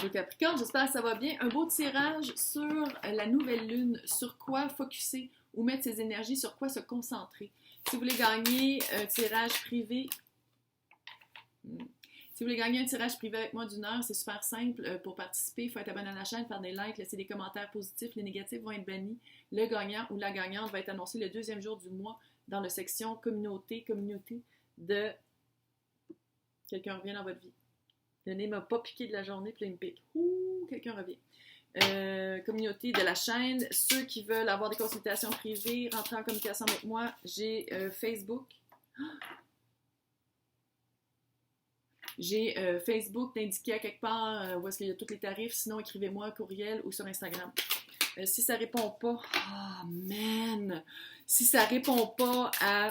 Bonjour Capricorne, j'espère que ça va bien. Un beau tirage sur la nouvelle lune, sur quoi focusser ou mettre ses énergies, sur quoi se concentrer. Si vous voulez gagner un tirage privé, avec moi d'une heure, c'est super simple. Pour participer, il faut être abonné à la chaîne, faire des likes, laisser des commentaires positifs. Les négatifs vont être bannis. Le gagnant ou la gagnante va être annoncé le deuxième jour du mois dans la section communauté de... Quelqu'un revient dans votre vie. Le nez m'a pas piqué de la journée, puis là, il me pique. Ouh, quelqu'un revient. Communauté de la chaîne. Ceux qui veulent avoir des consultations privées, rentrer en communication avec moi, j'ai Facebook. J'ai Facebook d'indiquer à quelque part où est-ce qu'il y a tous les tarifs. Sinon, écrivez-moi courriel ou sur Instagram. Si ça répond pas... Oh, man! Si ça répond pas à...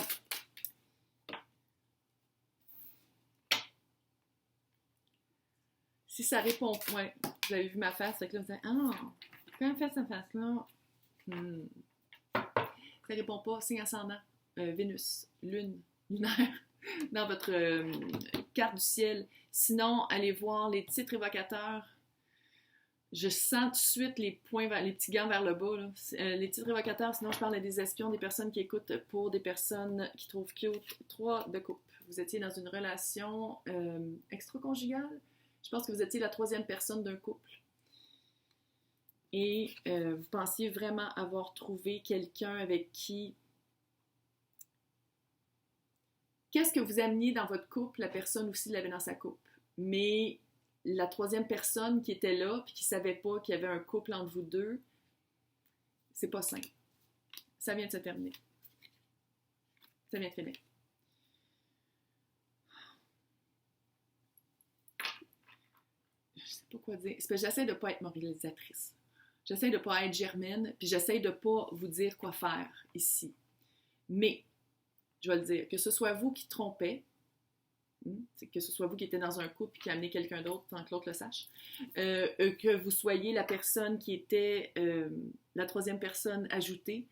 Si ça répond... Ouais, vous avez vu ma face. Fait que là, vous dites, ah, quand on fait cette face-là... Ça répond pas. Signe ascendant. Vénus. Lune. Lunaire. Dans votre carte du ciel. Sinon, allez voir les titres évocateurs. Je sens tout de suite les petits gants vers le bas. Là. Les titres évocateurs, sinon je parle des espions, des personnes qui écoutent pour des personnes qui trouvent cute. 3 de coupe. Vous étiez dans une relation extra-conjugale. Je pense que vous étiez la 3e personne d'un couple. Et vous pensiez vraiment avoir trouvé quelqu'un avec qui... Qu'est-ce que vous ameniez dans votre couple, la personne aussi l'avait dans sa couple. Mais la 3e personne qui était là, puis qui ne savait pas qu'il y avait un couple entre vous deux, c'est pas simple. Ça vient de se terminer. Ça vient de finir. Je sais pas quoi dire. C'est parce que j'essaie de ne pas être moralisatrice. J'essaie de ne pas être germaine, puis j'essaie de ne pas vous dire quoi faire ici. Mais... je vais le dire, que ce soit vous qui trompez, que ce soit vous qui étiez dans un couple et qui amenez quelqu'un d'autre sans que l'autre le sache, que vous soyez la personne qui était la 3e personne ajoutée,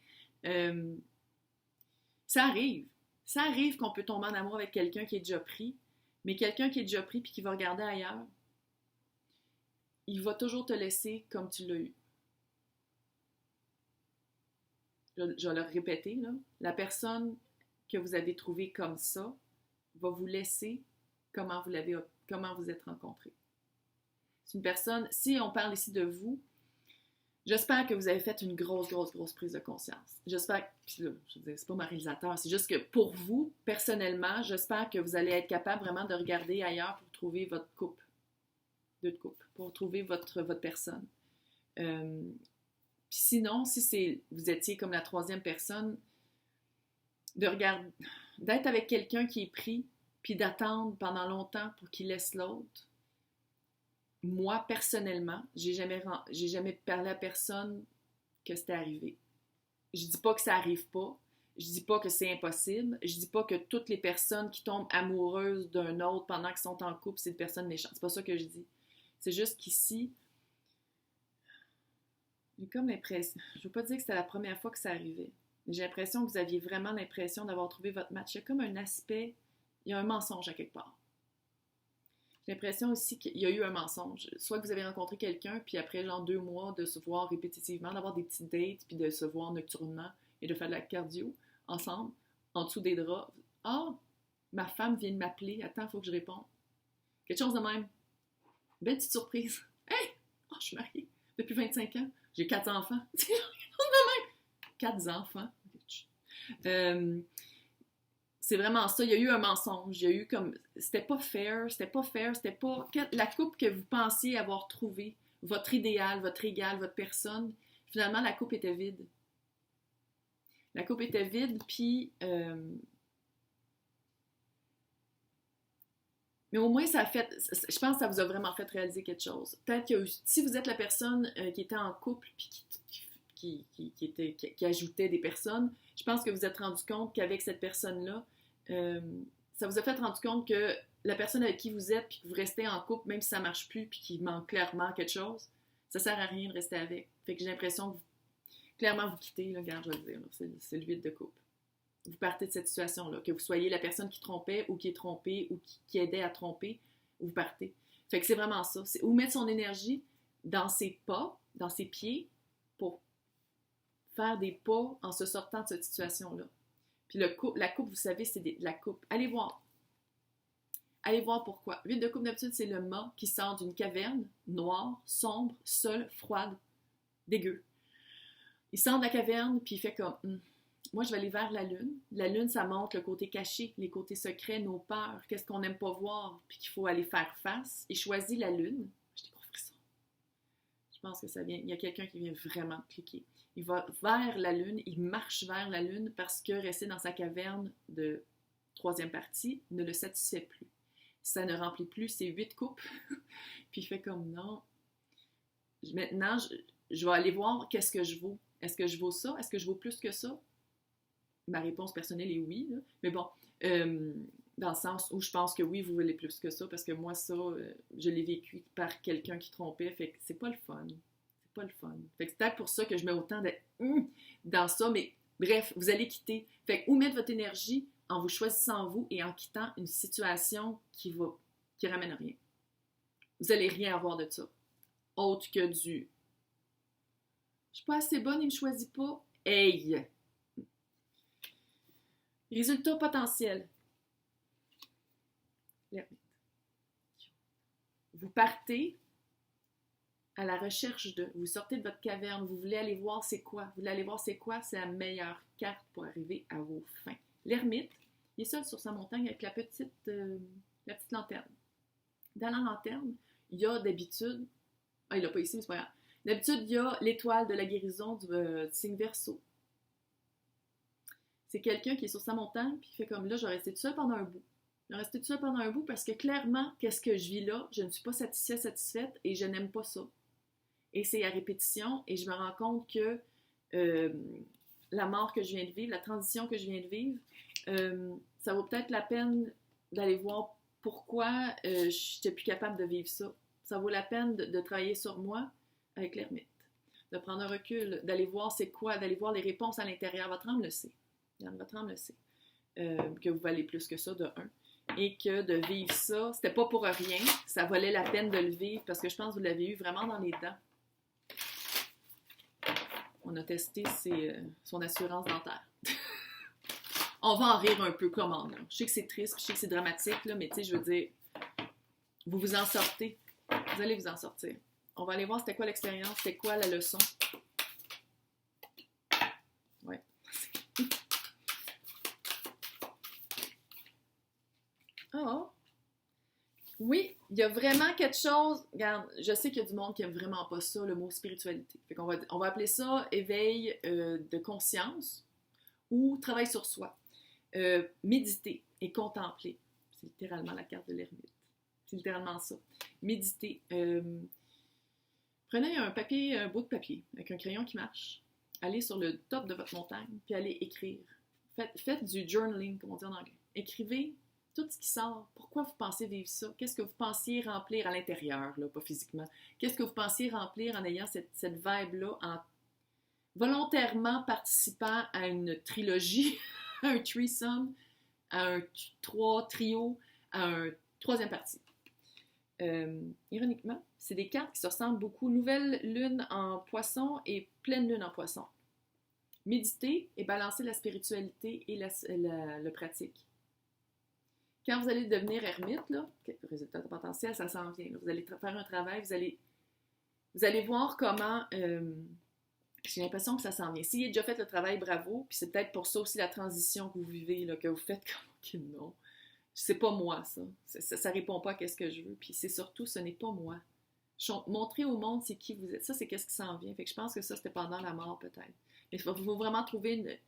ça arrive. Ça arrive qu'on peut tomber en amour avec quelqu'un qui est déjà pris, mais quelqu'un qui est déjà pris et qui va regarder ailleurs, il va toujours te laisser comme tu l'as eu. Je vais le répéter, là. La personne que vous avez trouvé comme ça va vous laisser comment vous êtes rencontrés. C'est une personne, si on parle ici de vous, j'espère que vous avez fait une grosse prise de conscience. J'espère, puis là, je veux dire, c'est pas mon réalisateur, c'est juste que pour vous, personnellement, j'espère que vous allez être capable vraiment de regarder ailleurs pour trouver votre couple, pour trouver votre personne. Puis sinon, si vous étiez comme la 3e personne, d'être avec quelqu'un qui est pris, puis d'attendre pendant longtemps pour qu'il laisse l'autre. Moi, personnellement, j'ai jamais parlé à personne que c'était arrivé. Je dis pas que ça arrive pas, je dis pas que c'est impossible, je dis pas que toutes les personnes qui tombent amoureuses d'un autre pendant qu'ils sont en couple, c'est des personnes méchantes. C'est pas ça que je dis. C'est juste qu'ici, j'ai comme l'impression, je veux pas dire que c'était la première fois que ça arrivait. J'ai l'impression que vous aviez vraiment l'impression d'avoir trouvé votre match. Il y a comme un aspect, il y a un mensonge à quelque part. J'ai l'impression aussi qu'il y a eu un mensonge. Soit que vous avez rencontré quelqu'un, puis après genre 2 mois, de se voir répétitivement, d'avoir des petites dates, puis de se voir nocturnement et de faire de la cardio ensemble, en dessous des draps. Ah, ma femme vient de m'appeler, attends, il faut que je réponde. Quelque chose de même. Belle petite surprise. Hey! Oh, je suis mariée depuis 25 ans. J'ai 4 enfants. 4 enfants. C'est vraiment ça. Il y a eu un mensonge. Il y a eu comme... C'était pas fair. C'était pas la couple que vous pensiez avoir trouvée, votre idéal, votre égal, votre personne. Finalement, la coupe était vide. La coupe était vide, puis... Mais au moins, ça a fait... Je pense que ça vous a vraiment fait réaliser quelque chose. Peut-être que si vous êtes la personne qui était en couple, puis qui ajoutait des personnes, je pense que vous êtes rendu compte qu'avec cette personne-là, ça vous a fait rendre compte que la personne avec qui vous êtes, puis que vous restez en couple, même si ça ne marche plus, puis qu'il manque clairement quelque chose, ça ne sert à rien de rester avec. Fait que j'ai l'impression que clairement vous quittez, là, regarde, je vais le dire, là, c'est le vide de couple. Vous partez de cette situation-là, que vous soyez la personne qui trompait ou qui est trompée ou qui aidait à tromper, vous partez. Fait que c'est vraiment ça. C'est où mettre son énergie dans ses pas, dans ses pieds, pour faire des pas en se sortant de cette situation-là. Puis la coupe, vous savez, c'est de la coupe. Allez voir. Allez voir pourquoi. L'huile de coupe, d'habitude, c'est le mât qui sort d'une caverne noire, sombre, seule, froide, dégueu. Il sort de la caverne, puis il fait comme moi, je vais aller vers la lune. La lune, ça montre le côté caché, les côtés secrets, nos peurs, qu'est-ce qu'on n'aime pas voir, puis qu'il faut aller faire face. Il choisit la lune. Je t'ai compris ça. Je pense que ça vient. Il y a quelqu'un qui vient vraiment cliquer. Il va vers la lune, il marche vers la lune parce que rester dans sa caverne de troisième partie ne le satisfait plus. Ça ne remplit plus ses 8 coupes. Puis il fait comme non. Maintenant, je vais aller voir qu'est-ce que je vaux. Est-ce que je vaux ça? Est-ce que je vaux plus que ça? Ma réponse personnelle est oui. Là. Mais bon, dans le sens où je pense que oui, vous voulez plus que ça, parce que moi, ça, je l'ai vécu par quelqu'un qui trompait, fait que c'est pas le fun. C'est pas le fun. Fait que c'est peut-être pour ça que je mets autant de dans ça, mais bref, vous allez quitter. Fait que où mettre votre énergie en vous choisissant vous et en quittant une situation qui ramène rien. Vous n'allez rien avoir de ça. Autre que du « Je suis pas assez bonne, il me choisit pas. » Hey! Résultat potentiel. Vous partez à la recherche de... Vous sortez de votre caverne, vous voulez aller voir c'est quoi. Vous voulez aller voir c'est quoi, c'est la meilleure carte pour arriver à vos fins. L'ermite, il est seul sur sa montagne avec la petite lanterne. Dans la lanterne, il y a d'habitude... Ah, il l'a pas ici, mais c'est pas grave. D'habitude, il y a l'étoile de la guérison du signe Verseau. C'est quelqu'un qui est sur sa montagne, puis il fait comme là, je vais rester tout seul pendant un bout. Je vais rester tout seul pendant un bout parce que clairement, qu'est-ce que je vis là? Je ne suis pas satisfaite et je n'aime pas ça. Et c'est à répétition et je me rends compte que la mort que je viens de vivre, la transition que je viens de vivre, ça vaut peut-être la peine d'aller voir pourquoi je n'étais plus capable de vivre ça. Ça vaut la peine de travailler sur moi avec l'ermite. De prendre un recul, d'aller voir c'est quoi, d'aller voir les réponses à l'intérieur. Votre âme le sait. Votre âme le sait. Que vous valez plus que ça, de un. Et que de vivre ça, c'était pas pour rien. Ça valait la peine de le vivre parce que je pense que vous l'avez eu vraiment dans les dents. On a testé son assurance dentaire. On va en rire un peu, comment, là. Je sais que c'est triste, je sais que c'est dramatique, là, mais tu sais, je veux dire, vous vous en sortez. Vous allez vous en sortir. On va aller voir c'était quoi l'expérience, c'était quoi la leçon. Ouais. Ah! Oui, il y a vraiment quelque chose... Regarde, je sais qu'il y a du monde qui aime vraiment pas ça, le mot spiritualité. Fait qu'on on va appeler ça éveil de conscience ou travail sur soi. Méditer et contempler. C'est littéralement la carte de l'ermite. C'est littéralement ça. Méditer. Prenez un bout de papier avec un crayon qui marche. Allez sur le top de votre montagne, puis allez écrire. Faites du journaling, comme on dit en anglais. Écrivez tout ce qui sort. Pourquoi vous pensez vivre ça? Qu'est-ce que vous pensiez remplir à l'intérieur, là, pas physiquement? Qu'est-ce que vous pensiez remplir en ayant cette vibe-là, en volontairement participant à une trilogie, à un threesome, à un trio, à un troisième partie? Ironiquement, c'est des cartes qui se ressemblent beaucoup. Nouvelle lune en poisson et pleine lune en poisson. Méditer et balancer la spiritualité et le pratique. Quand vous allez devenir ermite, là, résultat potentiel, ça s'en vient. Là. Vous allez faire un travail, vous allez voir comment... j'ai l'impression que ça s'en vient. S'il a déjà fait le travail, bravo. Puis c'est peut-être pour ça aussi la transition que vous vivez, là, que vous faites comme OK, non. C'est pas moi, ça. Ça répond pas à ce que je veux. Puis c'est surtout, ce n'est pas moi. Montrer au monde c'est qui vous êtes. Ça, c'est qu'est-ce qui s'en vient. Fait que je pense que ça, c'était pendant la mort, peut-être. Mais il faut vraiment trouver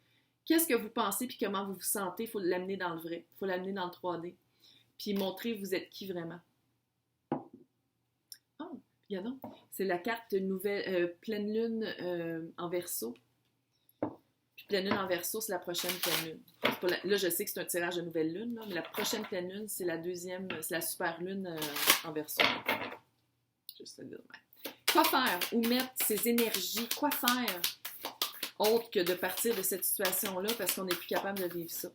qu'est-ce que vous pensez puis comment vous vous sentez. Il faut l'amener dans le vrai. Il faut l'amener dans le 3D. Puis montrer vous êtes qui vraiment. Ah, regardons. C'est la carte nouvelle pleine lune en Verseau. Puis pleine lune en Verseau, c'est la prochaine pleine lune. Là, je sais que c'est un tirage de nouvelle lune, là, mais la prochaine pleine lune, c'est la deuxième, c'est la super lune en Verseau. Juste ça dire. Quoi faire? Où mettre ses énergies? Quoi faire? Autre que de partir de cette situation-là parce qu'on n'est plus capable de vivre ça.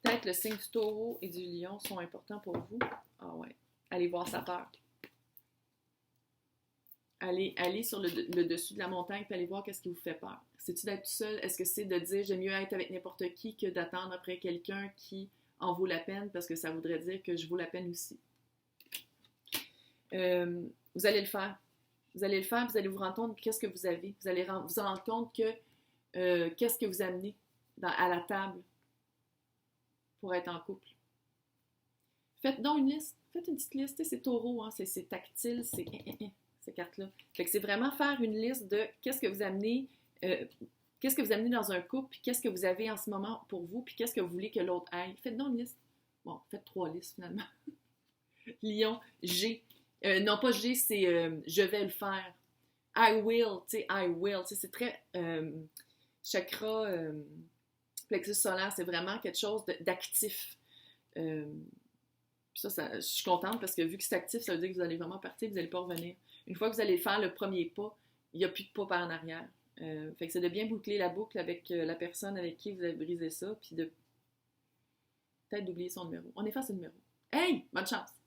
Peut-être que le signe du taureau et du lion sont importants pour vous. Ah ouais. Allez voir sa peur. Allez sur le dessus de la montagne et allez voir qu'est-ce qui vous fait peur. C'est-tu d'être tout seul? Est-ce que c'est de dire j'aime mieux être avec n'importe qui que d'attendre après quelqu'un qui en vaut la peine parce que ça voudrait dire que je vaux la peine aussi? Vous allez le faire. Vous allez le faire, vous allez vous rendre compte de qu'est-ce que vous avez. Vous allez vous rendre compte que qu'est-ce que vous amenez à la table pour être en couple. Faites donc une liste. Faites une petite liste. C'est taureau, hein, c'est tactile, c'est ces cartes-là. Fait que c'est vraiment faire une liste de qu'est-ce que vous amenez, dans un couple, puis qu'est-ce que vous avez en ce moment pour vous, puis qu'est-ce que vous voulez que l'autre aille. Faites donc une liste. Bon, faites 3 listes finalement. Lion, G. Non, pas G, c'est je vais le faire. I will, tu sais, I will. Tu sais, c'est très chakra plexus solaire, c'est vraiment quelque chose d'actif. Ça, je suis contente parce que vu que c'est actif, ça veut dire que vous allez vraiment partir, vous n'allez pas revenir. Une fois que vous allez faire le premier pas, il n'y a plus de pas par en arrière. Fait que c'est de bien boucler la boucle avec la personne avec qui vous avez brisé ça, puis de peut-être d'oublier son numéro. On efface le numéro. Hey! Bonne chance!